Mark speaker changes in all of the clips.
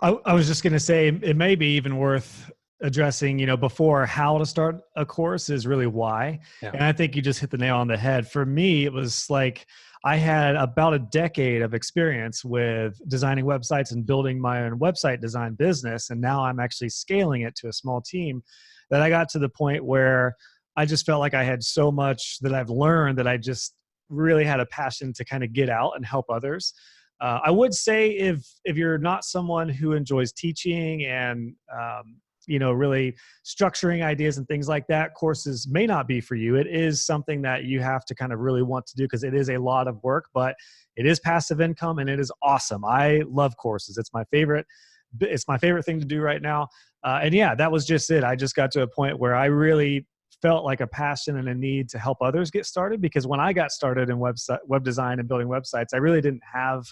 Speaker 1: I was just going to say it may be even worth addressing, before how to start a course is really why.
Speaker 2: Yeah.
Speaker 1: And I think you just hit the nail on the head. For me, it was like I had about a decade of experience with designing websites and building my own website design business. And now I'm actually scaling it to a small team that I got to the point where I just felt like I had so much that I've learned that I just really had a passion to kind of get out and help others. I would say if you're not someone who enjoys teaching and really structuring ideas and things like that, courses may not be for you. It is something that you have to kind of really want to do because it is a lot of work, but it is passive income and it is awesome. I love courses. It's my favorite thing to do right now. And yeah, that was just it. I just got to a point where I really felt like a passion and a need to help others get started, because when I got started in web design and building websites, I really didn't have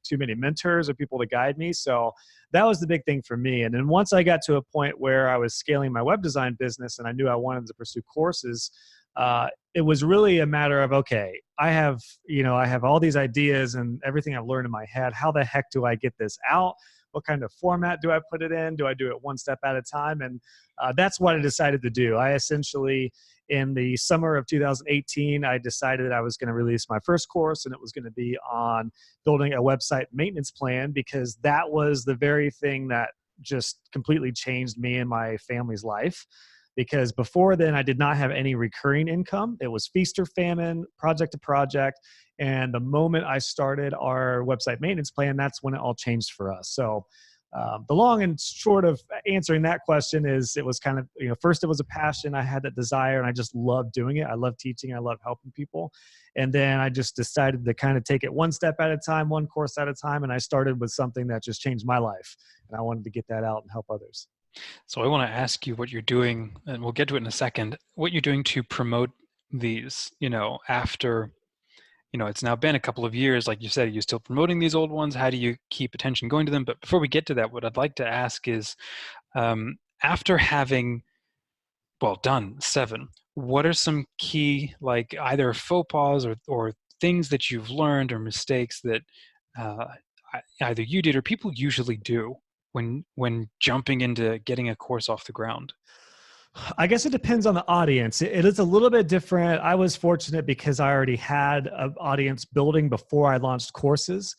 Speaker 1: too many mentors or people to guide me. So that was the big thing for me. And then once I got to a point where I was scaling my web design business and I knew I wanted to pursue courses, it was really a matter of, okay, I have all these ideas and everything I've learned in my head. How the heck do I get this out? What kind of format do I put it in? Do I do it one step at a time? And that's what I decided to do. I essentially, in the summer of 2018, I decided that I was going to release my first course, and it was going to be on building a website maintenance plan, because that was the very thing that just completely changed me and my family's life. Because before then, I did not have any recurring income. It was feast or famine, project to project. And the moment I started our website maintenance plan, that's when it all changed for us. So the long and short of answering that question is, it was kind of, first it was a passion. I had that desire and I just loved doing it. I love teaching. I love helping people. And then I just decided to kind of take it one step at a time, one course at a time. And I started with something that just changed my life. And I wanted to get that out and help others.
Speaker 2: So I want to ask you what you're doing, and we'll get to it in a second, what you're doing to promote these, after, it's now been a couple of years. Like you said, are you still promoting these old ones? How do you keep attention going to them? But before we get to that, what I'd like to ask is, after having, done 7, what are some key, like either faux pas or things that you've learned or mistakes that either you did or people usually do when jumping into getting a course off the ground?
Speaker 1: I guess it depends on the audience. It is a little bit different. I was fortunate because I already had an audience building before I launched courses.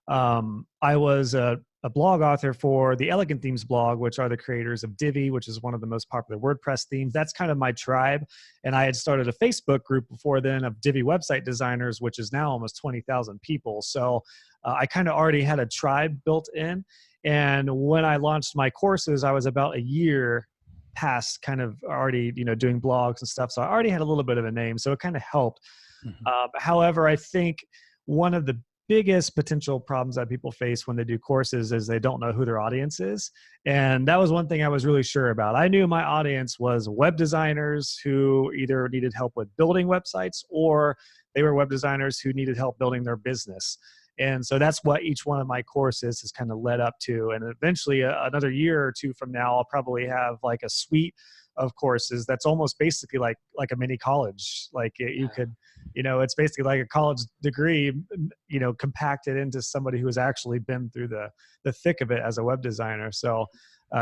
Speaker 1: I was a blog author for the Elegant Themes blog, which are the creators of Divi, which is one of the most popular WordPress themes. That's kind of my tribe. And I had started a Facebook group before then of Divi website designers, which is now almost 20,000 people. So I kind of already had a tribe built in. And when I launched my courses, I was about a year past kind of already, doing blogs and stuff. So I already had a little bit of a name. So it kind of helped. However, I think one of the biggest potential problems that people face when they do courses is they don't know who their audience is. And that was one thing I was really sure about. I knew my audience was web designers who either needed help with building websites, or they were web designers who needed help building their business. And so that's what each one of my courses has kind of led up to. And eventually another year or two from now, I'll probably have like a suite of courses that's almost basically like a mini college. Like you could, it's basically like a college degree, compacted into somebody who has actually been through the thick of it as a web designer. So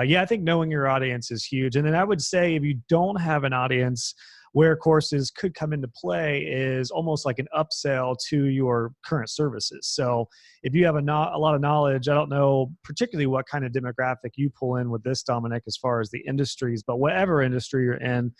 Speaker 1: yeah, I think knowing your audience is huge. And then I would say if you don't have an audience, where courses could come into play is almost like an upsell to your current services. So if you have a lot of knowledge, I don't know particularly what kind of demographic you pull in with this, Dominic, as far as the industries, but whatever industry you're in,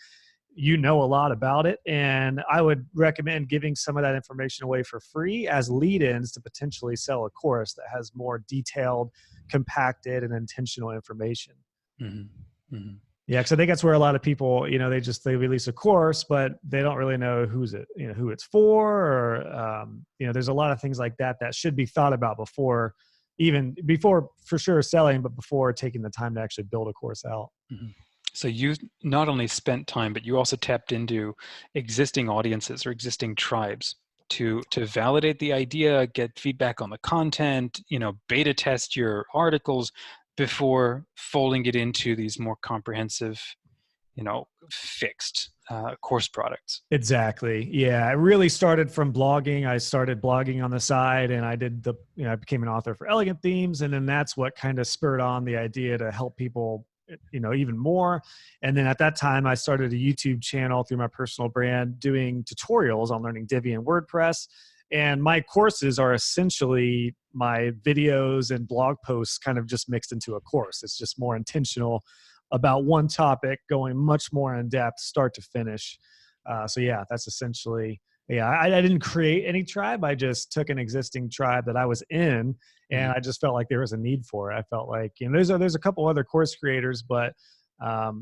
Speaker 1: you know a lot about it. And I would recommend giving some of that information away for free as lead-ins to potentially sell a course that has more detailed, compacted, and intentional information.
Speaker 2: Mm-hmm. Mm-hmm.
Speaker 1: Yeah, because I think that's where a lot of people, they release a course, but they don't really know who it's for, or there's a lot of things like that should be thought about before for sure selling, but before taking the time to actually build a course out.
Speaker 2: Mm-hmm. So you not only spent time, but you also tapped into existing audiences or existing tribes to validate the idea, get feedback on the content, beta test your articles before folding it into these more comprehensive, fixed course products.
Speaker 1: Exactly. Yeah. I really started from blogging. I started blogging on the side, and I became an author for Elegant Themes. And then that's what kind of spurred on the idea to help people, even more. And then at that time, I started a YouTube channel through my personal brand doing tutorials on learning Divi and WordPress. And my courses are essentially my videos and blog posts kind of just mixed into a course. It's just more intentional about one topic, going much more in depth, start to finish. So yeah, that's essentially, yeah, I didn't create any tribe. I just took an existing tribe that I was in, and I just felt like there was a need for it. I felt like, there's a couple other course creators, but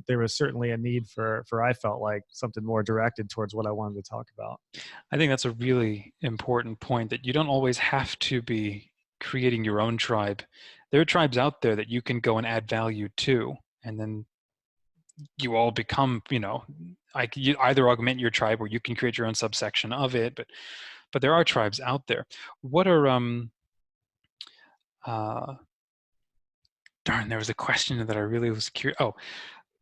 Speaker 1: there was certainly a need for, I felt like, something more directed towards what I wanted to talk about.
Speaker 2: I think that's a really important point, that you don't always have to be creating your own tribe. There are tribes out there that you can go and add value to, and then you all become, you either augment your tribe or you can create your own subsection of it. But there are tribes out there. What are darn, there was a question that I really was curious.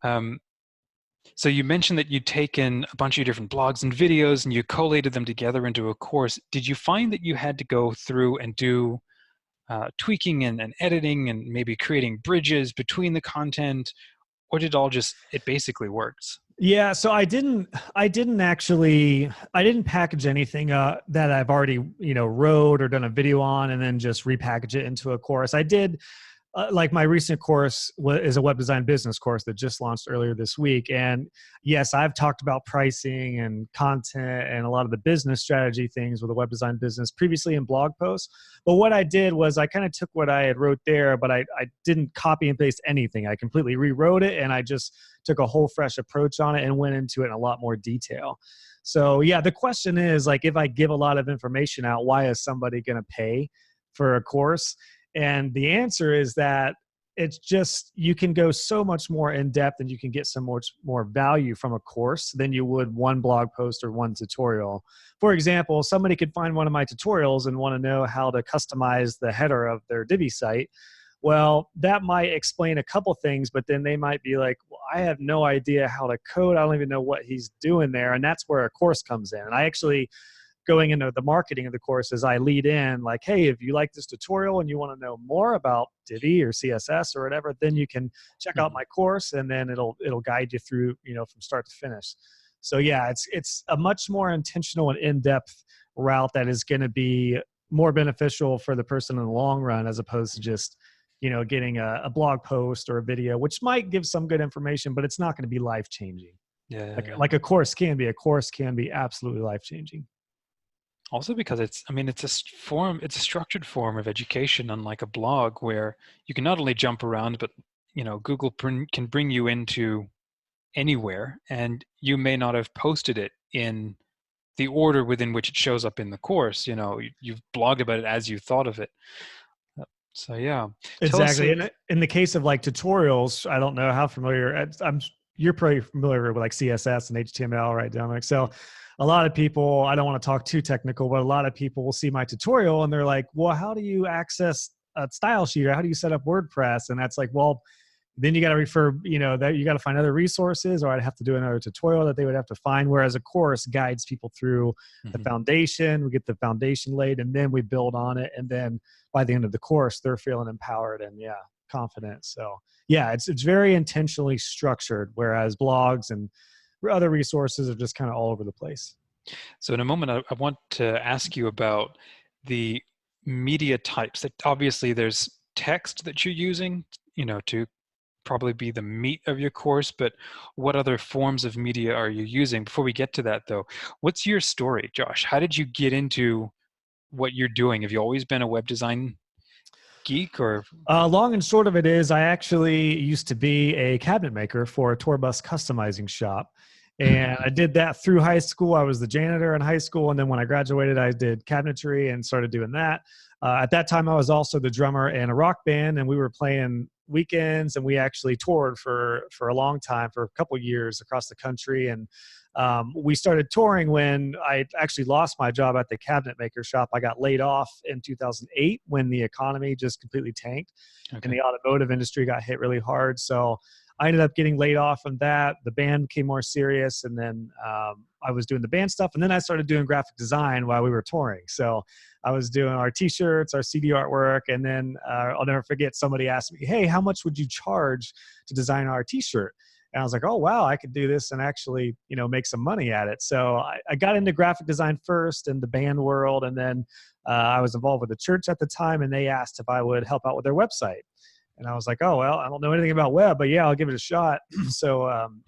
Speaker 2: So you mentioned that you'd taken a bunch of different blogs and videos and you collated them together into a course. Did you find that you had to go through and do tweaking and editing and maybe creating bridges between the content, or did it basically works?
Speaker 1: Yeah, so I didn't package anything that I've already, wrote or done a video on and then just repackage it into a course. I did, like my recent course is a web design business course that just launched earlier this week. And yes, I've talked about pricing and content and a lot of the business strategy things with a web design business previously in blog posts. But what I did was I kind of took what I had wrote there, but I didn't copy and paste anything. I completely rewrote it, and I just took a whole fresh approach on it and went into it in a lot more detail. So yeah, the question is, like, if I give a lot of information out, why is somebody going to pay for a course? And the answer is that it's just, you can go so much more in depth and you can get so much more value from a course than you would one blog post or one tutorial. For example, somebody could find one of my tutorials and want to know how to customize the header of their Divi site. Well, that might explain a couple things, but then they might be like, well, I have no idea how to code. I don't even know what he's doing there. And that's where a course comes in. And I actually, going into the marketing of the courses, I lead in like, hey, if you like this tutorial and you want to know more about Divi or CSS or whatever, then you can check out my course, and then it'll guide you through, from start to finish. So yeah, it's a much more intentional and in-depth route that is going to be more beneficial for the person in the long run, as opposed to just, getting a blog post or a video, which might give some good information, but it's not going to be life-changing.
Speaker 2: Yeah.
Speaker 1: Like a course can be absolutely life-changing.
Speaker 2: Also because it's a structured form of education, unlike a blog where you can not only jump around, but Google can bring you into anywhere, and you may not have posted it in the order within which it shows up in the course. You've blogged about it as you thought of it. So yeah,
Speaker 1: exactly. In the case of like tutorials, I don't know how familiar you're probably familiar with like CSS and HTML, right, Dominic? So a lot of people, I don't want to talk too technical, but a lot of people will see my tutorial and they're like, well, how do you access a style sheet, or how do you set up WordPress? And that's like, well, then you got to refer, that you got to find other resources, or I'd have to do another tutorial that they would have to find. Whereas a course guides people through the foundation. We get the foundation laid, and then we build on it. And then by the end of the course, they're feeling empowered and confident. So yeah, it's very intentionally structured, whereas blogs and other resources are just kind of all over the place.
Speaker 2: So in a moment, I want to ask you about the media types. That obviously there's text that you're using, to probably be the meat of your course, but what other forms of media are you using? Before we get to that though, what's your story, Josh? How did you get into what you're doing? Have you always been a web design geek, or?
Speaker 1: Long and short of it is, I actually used to be a cabinet maker for a tour bus customizing shop. And I did that through high school. I was the janitor in high school. And then when I graduated, I did cabinetry and started doing that. At that time, I was also the drummer in a rock band, and we were playing weekends, and we actually toured for a long time, for a couple of years across the country. And we started touring when I actually lost my job at the cabinet maker shop. I got laid off in 2008 when the economy just completely tanked and the automotive industry got hit really hard. So I ended up getting laid off from that. The band became more serious, and then I was doing the band stuff, and then I started doing graphic design while we were touring. So I was doing our T-shirts, our CD artwork, and then I'll never forget, somebody asked me, "Hey, how much would you charge to design our T-shirt?" And I was like, "Oh wow, I could do this and actually, make some money at it." So I got into graphic design first in the band world, and then I was involved with the church at the time, and they asked if I would help out with their website. And I was like, "Oh, well, I don't know anything about web, but yeah, I'll give it a shot." So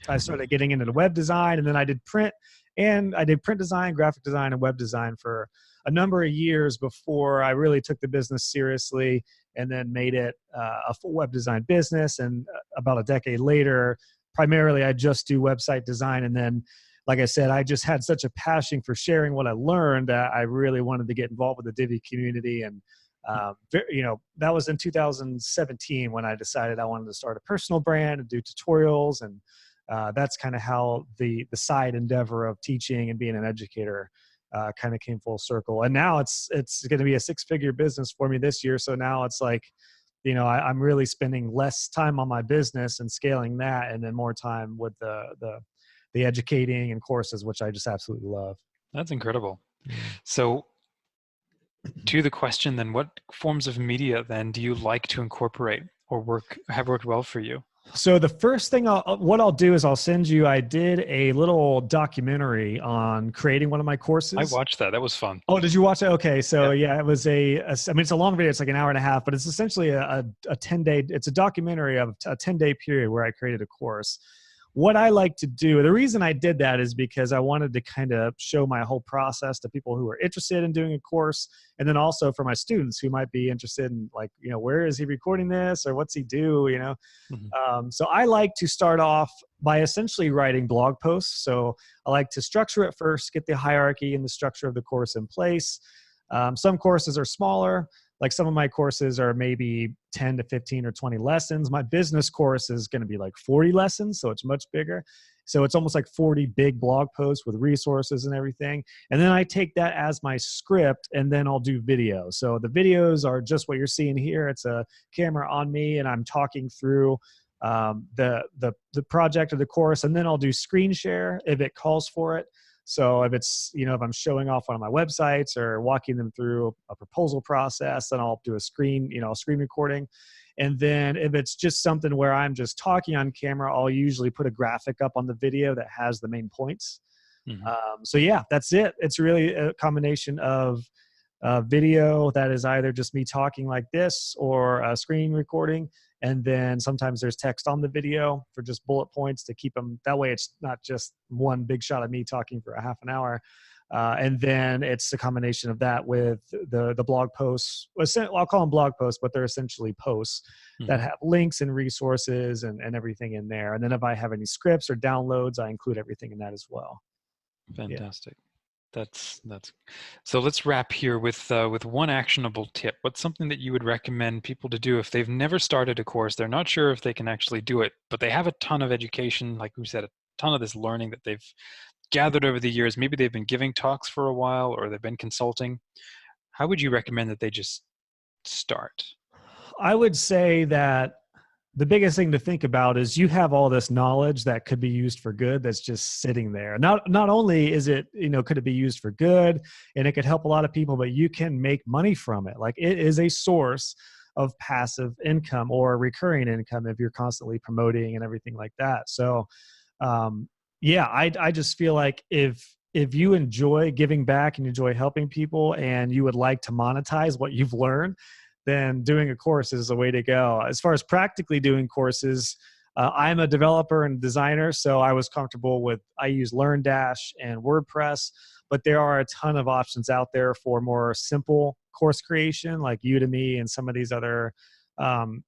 Speaker 1: I started getting into the web design, and then I did print, and I did print design, graphic design, and web design for a number of years before I really took the business seriously, and then made it a full web design business. And about a decade later, primarily I just do website design. And then, like I said, I just had such a passion for sharing what I learned that I really wanted to get involved with the Divi community. And that was in 2017 when I decided I wanted to start a personal brand and do tutorials. And that's kind of how the side endeavor of teaching and being an educator kind of came full circle. And now it's going to be a 6-figure business for me this year. So now it's like, I'm really spending less time on my business and scaling that, and then more time with the educating and courses, which I just absolutely love.
Speaker 2: That's incredible. So to the question then, what forms of media then do you like to incorporate or have worked well for you?
Speaker 1: So the first thing what I'll do is I'll send you, I did a little documentary on creating one of my courses.
Speaker 2: I watched that. That was fun.
Speaker 1: Oh, did you watch it? Okay. So yeah, it was it's a long video. It's like an hour and a half, but it's essentially a 10-day, it's a documentary of a 10-day period where I created a course. What I like to do, the reason I did that is because I wanted to kind of show my whole process to people who are interested in doing a course. And then also for my students who might be interested in, like, where is he recording this, or what's he do,
Speaker 2: Mm-hmm.
Speaker 1: So I like to start off by essentially writing blog posts. So I like to structure it first, get the hierarchy and the structure of the course in place. Some courses are smaller. Like some of my courses are maybe 10 to 15 or 20 lessons. My business course is going to be like 40 lessons, so it's much bigger. So it's almost like 40 big blog posts with resources and everything. And then I take that as my script, and then I'll do video. So the videos are just what you're seeing here. It's a camera on me, and I'm talking through the project of the course, and then I'll do screen share if it calls for it. So if it's, if I'm showing off one of my websites or walking them through a proposal process, then I'll do a screen recording. And then if it's just something where I'm just talking on camera, I'll usually put a graphic up on the video that has the main points.
Speaker 2: Mm-hmm.
Speaker 1: So yeah, that's it. It's really a combination of video that is either just me talking like this or a screen recording. And then sometimes there's text on the video for just bullet points to keep them. That way it's not just one big shot of me talking for a half an hour. And then it's a combination of that with the blog posts. I'll call them blog posts, but they're essentially posts that have links and resources and everything in there. And then if I have any scripts or downloads, I include everything in that as well.
Speaker 2: Fantastic. Yeah. That's so let's wrap here with one actionable tip. What's something that you would recommend people to do if they've never started a course, they're not sure if they can actually do it, but they have a ton of education, like we said, a ton of this learning that they've gathered over the years. Maybe they've been giving talks for a while, or they've been consulting. How would you recommend that they just start?
Speaker 1: I would say that the biggest thing to think about is you have all this knowledge that could be used for good that's just sitting there. Not only is it, could it be used for good and it could help a lot of people, but you can make money from it. Like, it is a source of passive income or recurring income if you're constantly promoting and everything like that. So I just feel like if you enjoy giving back and enjoy helping people and you would like to monetize what you've learned, then doing a course is the way to go. As far as practically doing courses, I'm a developer and designer, so I was comfortable I use LearnDash and WordPress, but there are a ton of options out there for more simple course creation, like Udemy and some of these other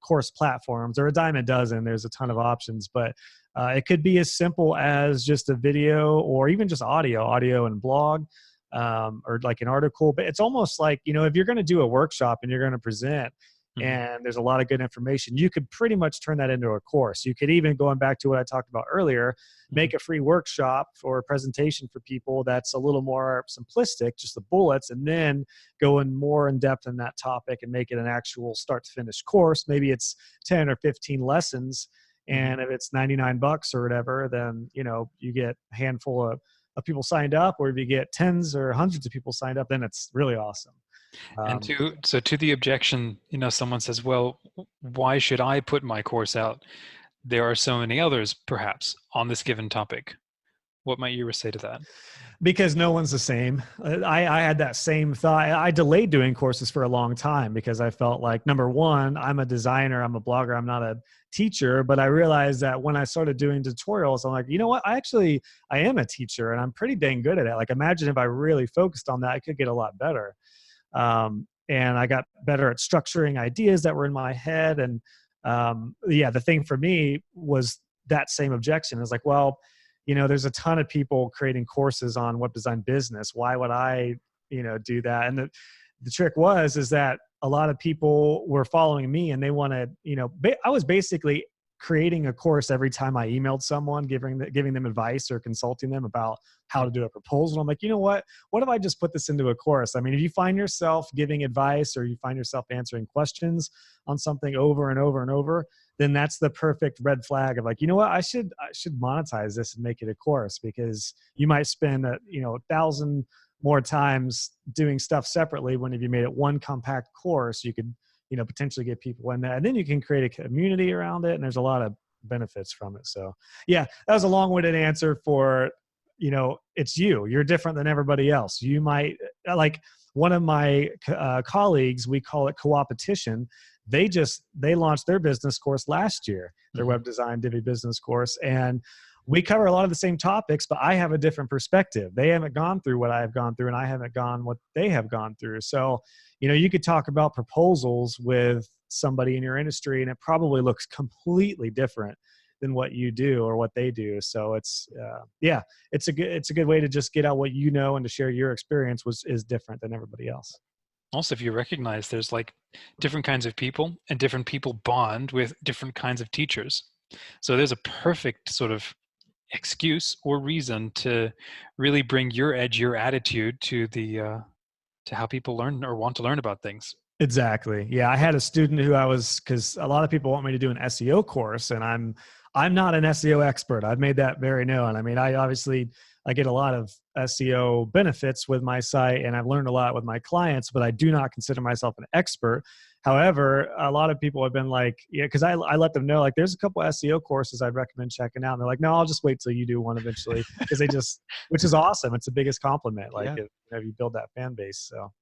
Speaker 1: course platforms. There are a dime a dozen. There's a ton of options, but it could be as simple as just a video or even just audio and blog. Or like an article, but it's almost like, if you're going to do a workshop and you're going to present and there's a lot of good information, you could pretty much turn that into a course. You could even, going back to what I talked about earlier, make a free workshop or a presentation for people that's a little more simplistic, just the bullets, and then go in more in depth in that topic and make it an actual start to finish course. Maybe it's 10 or 15 lessons.
Speaker 2: Mhm.
Speaker 1: And if it's 99 bucks or whatever, then, you know, you get a handful of people signed up, or if you get tens or hundreds of people signed up, then it's really awesome.
Speaker 2: And
Speaker 1: Um,
Speaker 2: to the objection, you know, someone says, well, why should I put my course out? There are so many others, perhaps, on this given topic. What might you say to that?
Speaker 1: because no one's the same. I had that same thought. I delayed doing courses for a long time because I felt like, number one, I'm a designer, I'm a blogger, I'm not a teacher. But I realized that when I started doing tutorials, I'm like, you know what? I am a teacher and I'm pretty dang good at it. Like, imagine if I really focused on that, I could get a lot better. And I got better at structuring ideas that were in my head. And yeah, the thing for me was that same objection. Is like, well, you know, there's a ton of people creating courses on web design business. Why would I, you know, do that? And the trick is that a lot of people were following me and they wanted, you know, I was basically creating a course every time I emailed someone, giving them advice or consulting them about how to do a proposal. I'm like, you know what if I just put this into a course? I mean, if you find yourself giving advice or you find yourself answering questions on something over and over and over, then that's the perfect red flag of like, you know what, I should monetize this and make it a course, because you might spend you know, 1,000 more times doing stuff separately, when if you made it one compact course, you could, you know, potentially get people in that, and then you can create a community around it, and there's a lot of benefits from it. So yeah, that was a long-winded answer for, you know, you're different than everybody else. You might, like, one of my colleagues, we call it co-opetition. They launched their business course last year, their
Speaker 2: Mhm.
Speaker 1: web design Divi business course, and we cover a lot of the same topics, but I have a different perspective. They haven't gone through what I've gone through, and I haven't gone what they have gone through. So, you know, you could talk about proposals with somebody in your industry, and it probably looks completely different than what you do or what they do. So it's yeah, it's a good way to just get out what you know and to share your experience is different than everybody else.
Speaker 2: Also, if you recognize there's like different kinds of people and different people bond with different kinds of teachers. So there's a perfect sort of excuse or reason to really bring your edge, your attitude to the to how people learn or want to learn about things.
Speaker 1: Exactly. Yeah, I had a student who because a lot of people want me to do an SEO course, and I'm not an SEO expert. I've made that very known. I mean, I get a lot of SEO benefits with my site, and I've learned a lot with my clients, but I do not consider myself an expert. However, a lot of people have been like, yeah, because I let them know, like, there's a couple SEO courses I'd recommend checking out. And they're like, no, I'll just wait till you do one eventually, because which is awesome. It's the biggest compliment. Like,
Speaker 2: Yeah.
Speaker 1: if you build that fan base. So